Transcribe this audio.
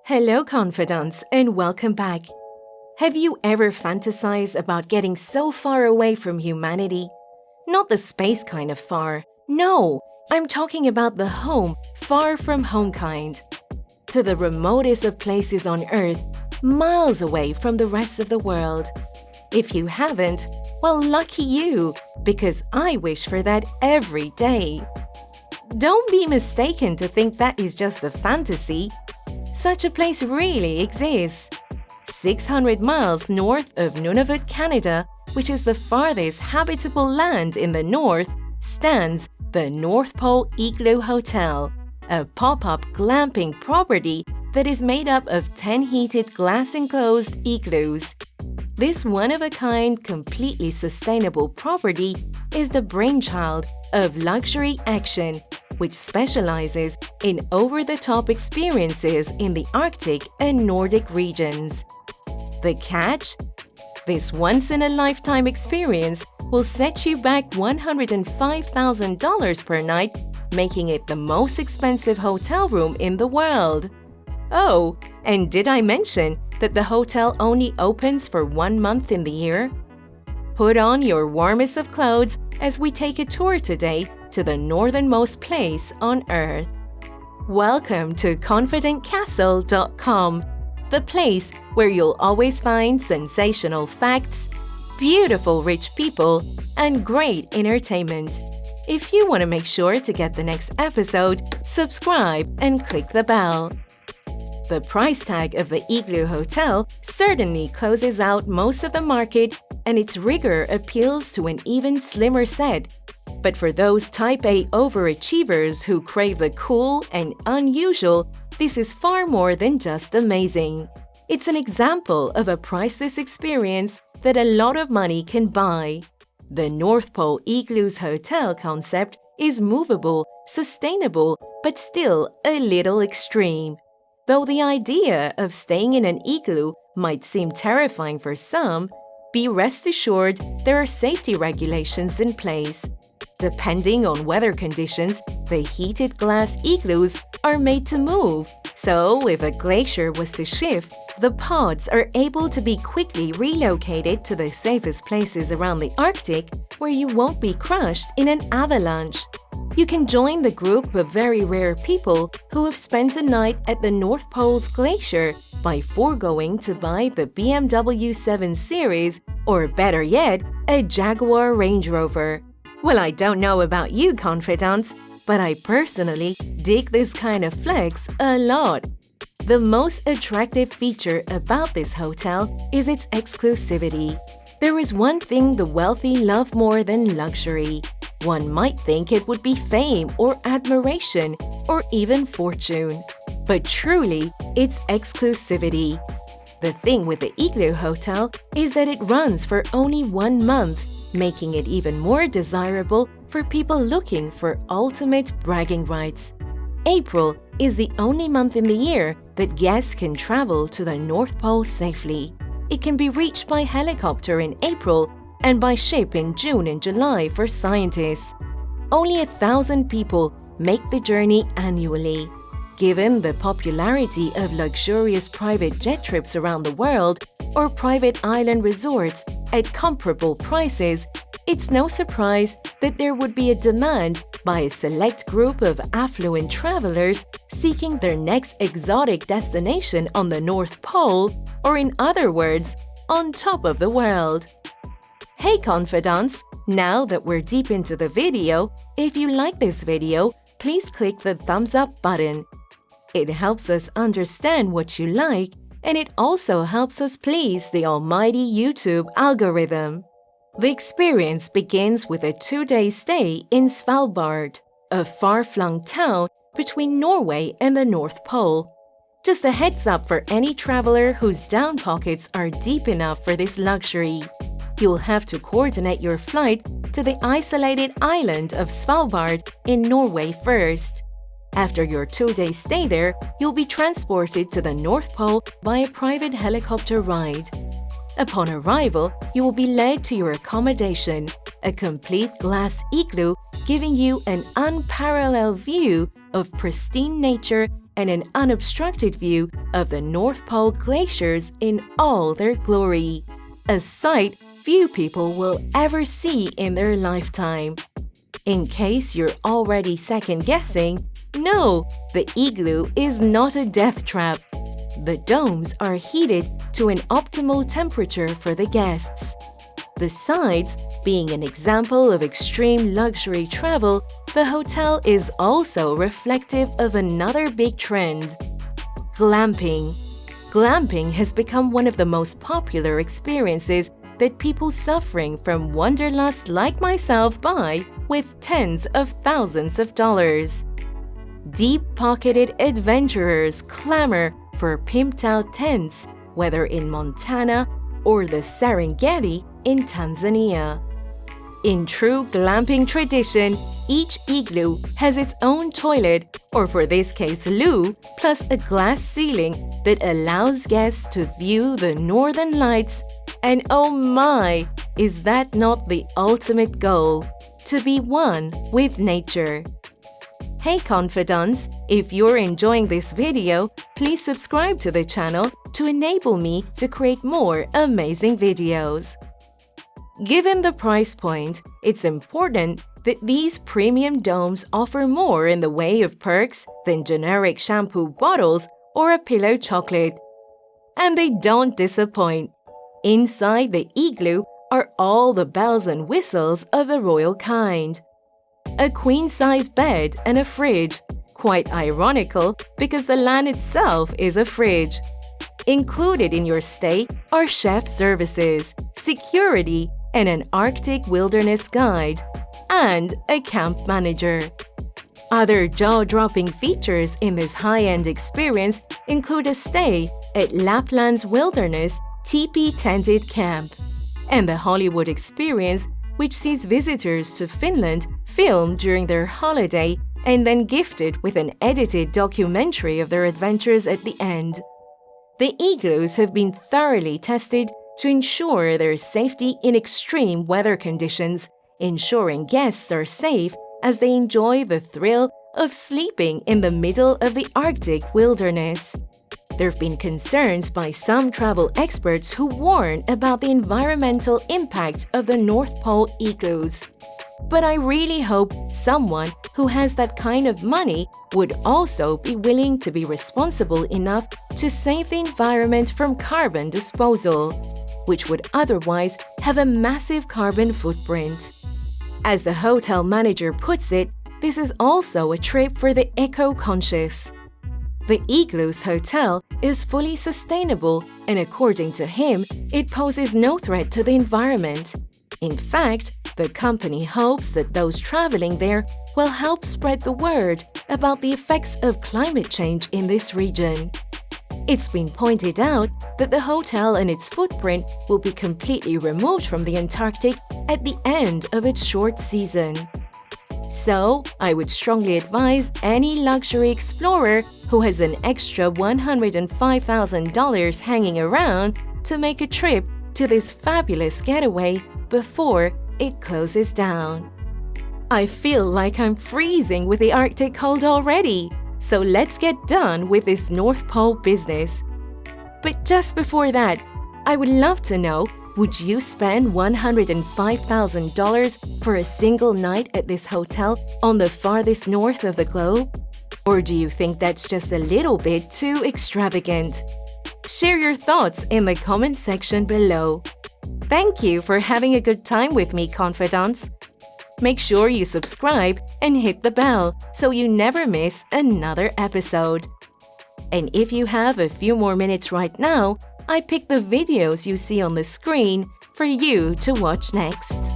Hello, confidants, and welcome back. Have you ever fantasized about getting so far away from humanity? Not the space kind of far. No, I'm talking about the home, far from home kind. To the remotest of places on Earth, miles away from the rest of the world. If you haven't, well, lucky you, because I wish for that every day. Don't be mistaken to think that is just a fantasy. Such a place really exists. 600 miles north of Nunavut, Canada, which is the farthest habitable land in the north, stands the North Pole Igloo Hotel, a pop-up glamping property that is made up of 10 heated glass-enclosed igloos. This one-of-a-kind, completely sustainable property is the brainchild of Luxury Action, which specializes in over-the-top experiences in the Arctic and Nordic regions. The catch? This once-in-a-lifetime experience will set you back $105,000 per night, making it the most expensive hotel room in the world. Oh, and did I mention that the hotel only opens for 1 month in the year? Put on your warmest of clothes as we take a tour today to the northernmost place on Earth. Welcome to ConfidentCastle.com, the place where you'll always find sensational facts, beautiful rich people, and great entertainment. If you want to make sure to get the next episode, subscribe and click the bell. The price tag of the Igloo Hotel certainly closes out most of the market, and its rigor appeals to an even slimmer set. But for those Type A overachievers who crave the cool and unusual, this is far more than just amazing. It's an example of a priceless experience that a lot of money can buy. The North Pole Igloo's hotel concept is movable, sustainable, but still a little extreme. Though the idea of staying in an igloo might seem terrifying for some, be rest assured there are safety regulations in place. Depending on weather conditions, the heated glass igloos are made to move, so if a glacier was to shift, the pods are able to be quickly relocated to the safest places around the Arctic where you won't be crushed in an avalanche. You can join the group of very rare people who have spent a night at the North Pole's glacier by foregoing to buy the BMW 7 Series, or better yet, a Jaguar Range Rover. Well, I don't know about you, confidants, but I personally dig this kind of flex a lot. The most attractive feature about this hotel is its exclusivity. There is one thing the wealthy love more than luxury. One might think it would be fame or admiration or even fortune. But truly, it's exclusivity. The thing with the Igloo Hotel is that it runs for only 1 month, making it even more desirable for people looking for ultimate bragging rights. April is the only month in the year that guests can travel to the North Pole safely. It can be reached by helicopter in April and by ship in June and July for scientists. Only 1,000 people make the journey annually. Given the popularity of luxurious private jet trips around the world or private island resorts at comparable prices, it's no surprise that there would be a demand by a select group of affluent travelers seeking their next exotic destination on the North Pole, or in other words, on top of the world. Hey confidants, now that we're deep into the video, if you like this video, please click the thumbs up button. It helps us understand what you like, and it also helps us please the almighty YouTube algorithm. The experience begins with a 2-day stay in Svalbard, a far-flung town between Norway and the North Pole. Just a heads up for any traveler whose down pockets are deep enough for this luxury. You'll have to coordinate your flight to the isolated island of Svalbard in Norway first. After your 2-day stay there, you'll be transported to the North Pole by a private helicopter ride. Upon arrival, you will be led to your accommodation, a complete glass igloo giving you an unparalleled view of pristine nature and an unobstructed view of the North Pole glaciers in all their glory, a sight few people will ever see in their lifetime. In case you're already second-guessing, no, the igloo is not a death trap. The domes are heated to an optimal temperature for the guests. Besides being an example of extreme luxury travel, the hotel is also reflective of another big trend: glamping. Glamping has become one of the most popular experiences that people suffering from wanderlust like myself buy with tens of thousands of dollars. Deep-pocketed adventurers clamor for pimped-out tents, whether in Montana or the Serengeti in Tanzania. In true glamping tradition, each igloo has its own toilet, or for this case loo, plus a glass ceiling that allows guests to view the northern lights. And oh my, is that not the ultimate goal? To be one with nature. Hey confidants, if you're enjoying this video, please subscribe to the channel to enable me to create more amazing videos. Given the price point, it's important that these premium domes offer more in the way of perks than generic shampoo bottles or a pillow chocolate. And they don't disappoint. Inside the igloo are all the bells and whistles of the royal kind. A queen-size bed and a fridge, quite ironical because the land itself is a fridge. Included in your stay are chef services, security, and an Arctic wilderness guide, and a camp manager. Other jaw-dropping features in this high-end experience include a stay at Lapland's Wilderness teepee-tented camp, and the Hollywood experience, which sees visitors to Finland filmed during their holiday and then gifted with an edited documentary of their adventures at the end. The igloos have been thoroughly tested to ensure their safety in extreme weather conditions, ensuring guests are safe as they enjoy the thrill of sleeping in the middle of the Arctic wilderness. There have been concerns by some travel experts who warn about the environmental impact of the North Pole igloos. But I really hope someone who has that kind of money would also be willing to be responsible enough to save the environment from carbon disposal, which would otherwise have a massive carbon footprint. As the hotel manager puts it, this is also a trip for the eco-conscious. The Igloos Hotel is fully sustainable, and according to him, it poses no threat to the environment. In fact, the company hopes that those traveling there will help spread the word about the effects of climate change in this region. It's been pointed out that the hotel and its footprint will be completely removed from the Antarctic at the end of its short season. So, I would strongly advise any luxury explorer who has an extra $105,000 hanging around to make a trip to this fabulous getaway before it closes down. I feel like I'm freezing with the Arctic cold already, so let's get done with this North Pole business. But just before that, I would love to know, would you spend $105,000 for a single night at this hotel on the farthest north of the globe? Or do you think that's just a little bit too extravagant? Share your thoughts in the comment section below. Thank you for having a good time with me, confidants. Make sure you subscribe and hit the bell so you never miss another episode. And if you have a few more minutes right now, I picked the videos you see on the screen for you to watch next.